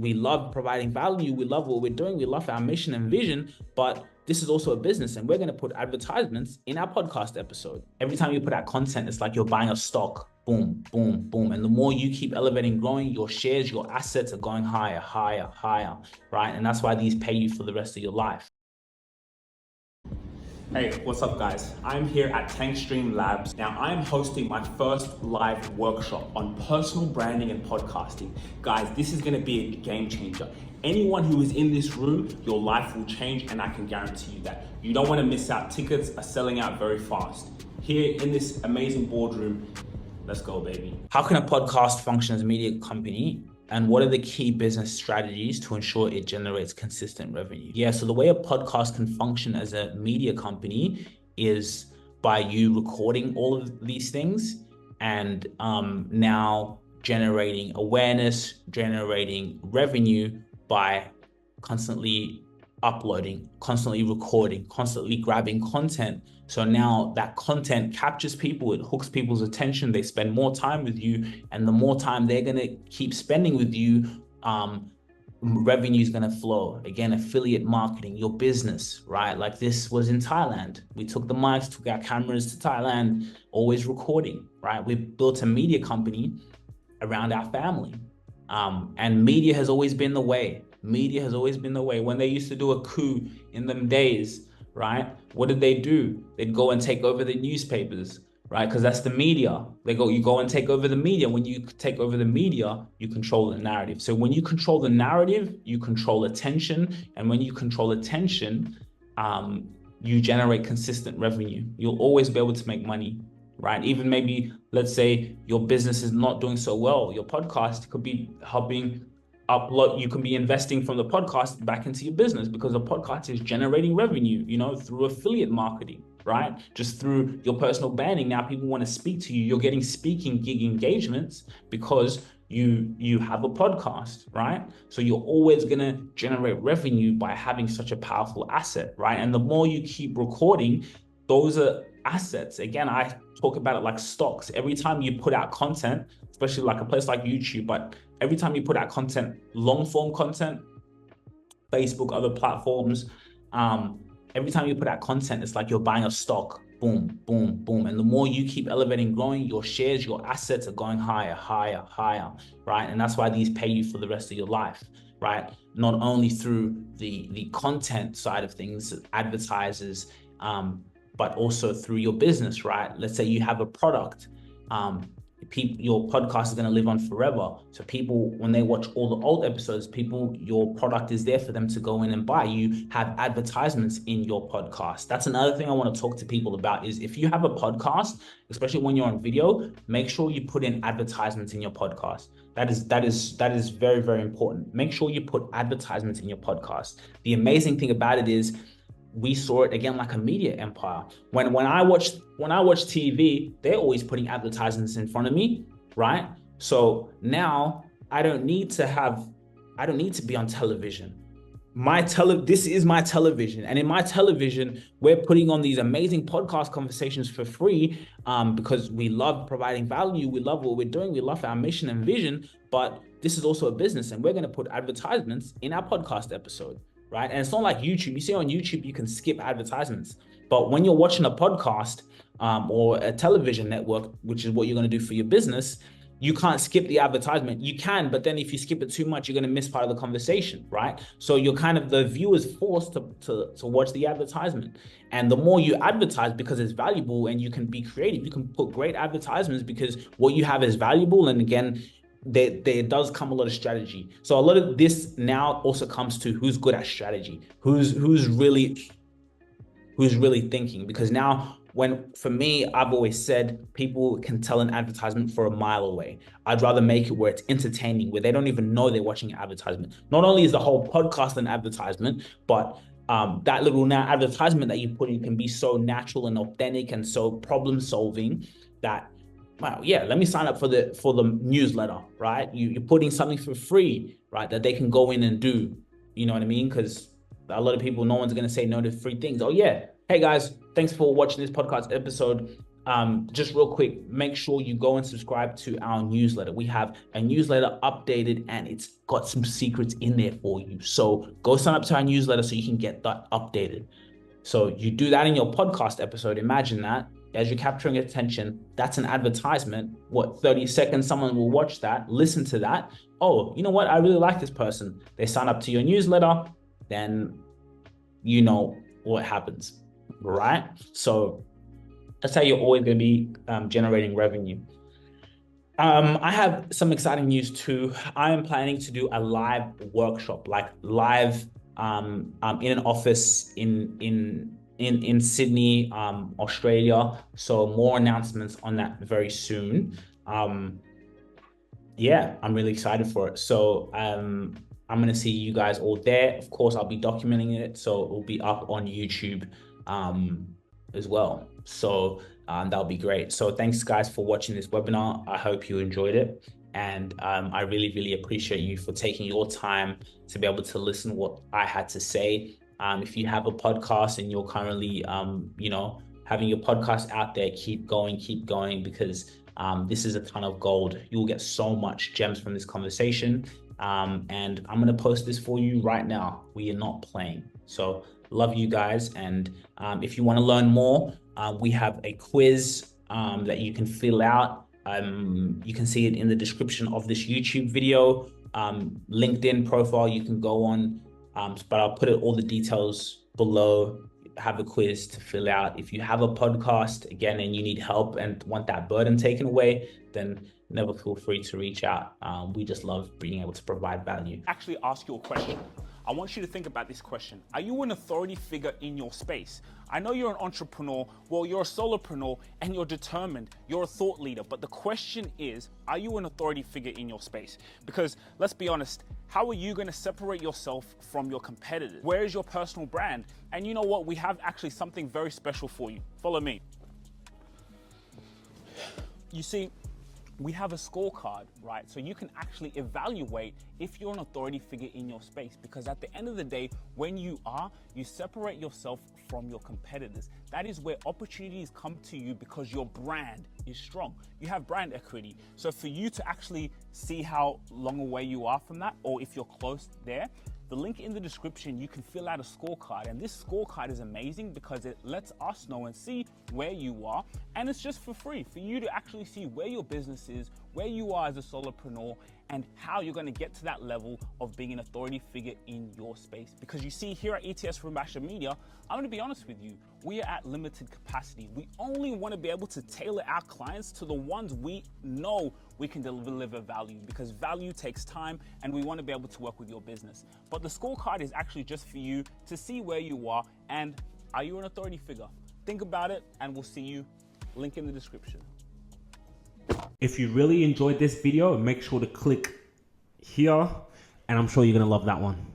we love providing value, we love what we're doing, we love our mission and vision, but this is also a business, and we're going to put advertisements in our podcast episode. Every time you put out content, it's like you're buying a stock. Boom, boom, boom. And the more you keep elevating, growing, your shares, your assets are going higher, higher, higher, right? And that's why these pay you for the rest of your life. Hey, what's up guys? I'm here at Tankstream Labs. Now I'm hosting my first live workshop on personal branding and podcasting. Guys, this is gonna be a game changer. Anyone who is in this room, your life will change, and I can guarantee you that. You don't wanna miss out. Tickets are selling out very fast. Here in this amazing boardroom, let's go, baby. How can a podcast function as a media company? And what are the key business strategies to ensure it generates consistent revenue? Yeah, so the way a podcast can function as a media company is by you recording all of these things and now generating awareness, generating revenue by constantly uploading, constantly recording, constantly grabbing content. So now that content captures people, it hooks people's attention, they spend more time with you, and the more time they're gonna keep spending with you, revenue is gonna flow. Again, affiliate marketing, your business, right? Like this was in Thailand. We took the mics, took our cameras to Thailand, always recording, right? We built a media company around our family. And media has always been the way. Media has always been the way. When they used to do a coup in them days, right? What did they do? They'd go and take over the newspapers, right? Because that's the media. You go and take over the media. When you take over the media, you control the narrative. So when you control the narrative, you control attention. And when you control attention, you generate consistent revenue. You'll always be able to make money, right? Even maybe, let's say your business is not doing so well. Your podcast could be helping upload. You can be investing from the podcast back into your business because the podcast is generating revenue, through affiliate marketing, right? Just through your personal branding. Now people want to speak to you. You're getting speaking gig engagements because you have a podcast, right? So you're always going to generate revenue by having such a powerful asset, right? And the more you keep recording, those are assets. Again, I talk about it like stocks. Every time you put out content, especially like a place like YouTube, but every time you put out content, long form content, Facebook, other platforms, every time you put out content, it's like you're buying a stock. Boom, boom, boom. And the more you keep elevating, growing, your shares, your assets are going higher, higher, higher, right? And that's why these pay you for the rest of your life, right? Not only through the content side of things, advertisers, but also through your business, right? Let's say you have a product, your podcast is going to live on forever. So people, when they watch all the old episodes, your product is there for them to go in and buy. You have advertisements in your podcast. That's another thing I want to talk to people about is if you have a podcast, especially when you're on video, make sure you put in advertisements in your podcast. That is very, very important. Make sure you put advertisements in your podcast. The amazing thing about it is, we saw it again like a media empire. When I watch TV, they're always putting advertisements in front of me, right? So now I don't need to be on television. This is my television, and in my television, we're putting on these amazing podcast conversations for free because we love providing value, we love what we're doing, we love our mission and vision. But this is also a business, and we're going to put advertisements in our podcast episode. Right? And it's not like YouTube. You see on YouTube, you can skip advertisements. But when you're watching a podcast or a television network, which is what you're going to do for your business, you can't skip the advertisement. You can, but then if you skip it too much, you're going to miss part of the conversation, right? So you're the viewer's forced to watch the advertisement. And the more you advertise, because it's valuable and you can be creative, you can put great advertisements because what you have is valuable. And again, there does come a lot of strategy. So a lot of this now also comes to who's good at strategy, who's really thinking. Because now, for me, I've always said people can tell an advertisement for a mile away. I'd rather make it where it's entertaining, where they don't even know they're watching an advertisement. Not only is the whole podcast an advertisement, but that little advertisement that you put in can be so natural and authentic and so problem solving that, wow, yeah, let me sign up for the newsletter, right? You're putting something for free, right, that they can go in and do. You know what I mean? Because a lot of people, no one's going to say no to free things. Oh yeah, hey guys, thanks for watching this podcast episode. just real quick, make sure you go and subscribe to our newsletter. We have a newsletter updated and it's got some secrets in there for you. So go sign up to our newsletter so you can get that updated. So you do that in your podcast episode. Imagine that as you're capturing attention, that's an advertisement. What, 30 seconds, someone will watch that, listen to that. Oh, you know what? I really like this person. They sign up to your newsletter, then you know what happens, right? So that's how you're always going to be generating revenue. I have some exciting news too. I am planning to do a live workshop, like live in an office in Sydney, Australia. So more announcements on that very soon. Yeah, I'm really excited for it. So I'm going to see you guys all there. Of course, I'll be documenting it, so it will be up on YouTube as well. So that'll be great. So thanks guys for watching this webinar. I hope you enjoyed it. And I really, really appreciate you for taking your time to be able to listen to what I had to say. If you have a podcast and you're currently, you know, having your podcast out there, keep going, because this is a ton of gold. You'll get so much gems from this conversation. And I'm going to post this for you right now. We are not playing. So love you guys. And if you want to learn more, we have a quiz that you can fill out. You can see it in the description of this YouTube video. LinkedIn profile you can go on, but I'll put all the details below. Have a quiz to fill out. If you have a podcast, again, and you need help and want that burden taken away, then never feel free to reach out. We just love being able to provide value. Actually ask you a question. I want you to think about this question. Are you an authority figure in your space? I know you're an entrepreneur, well, you're a solopreneur and you're determined, you're a thought leader. But the question is, are you an authority figure in your space? Because let's be honest, how are you going to separate yourself from your competitors? Where is your personal brand? And you know what? We have actually something very special for you. Follow me. You see, we have a scorecard, right? So you can actually evaluate if you're an authority figure in your space, because at the end of the day, when you separate yourself from your competitors. That is where opportunities come to you because your brand is strong. You have brand equity. So for you to actually see how long away you are from that, or if you're close there, the link in the description, you can fill out a scorecard. And this scorecard is amazing because it lets us know and see where you are. And it's just for free for you to actually see where your business is, where you are as a solopreneur, and how you're going to get to that level of being an authority figure in your space. Because you see, here at ETS Rubasha Media, I'm going to be honest with you, we are at limited capacity. We only want to be able to tailor our clients to the ones we know we can deliver value, because value takes time and we want to be able to work with your business. But the scorecard is actually just for you to see where you are and are you an authority figure? Think about it and we'll see you. Link in the description. If you really enjoyed this video, make sure to click here and I'm sure you're going to love that one.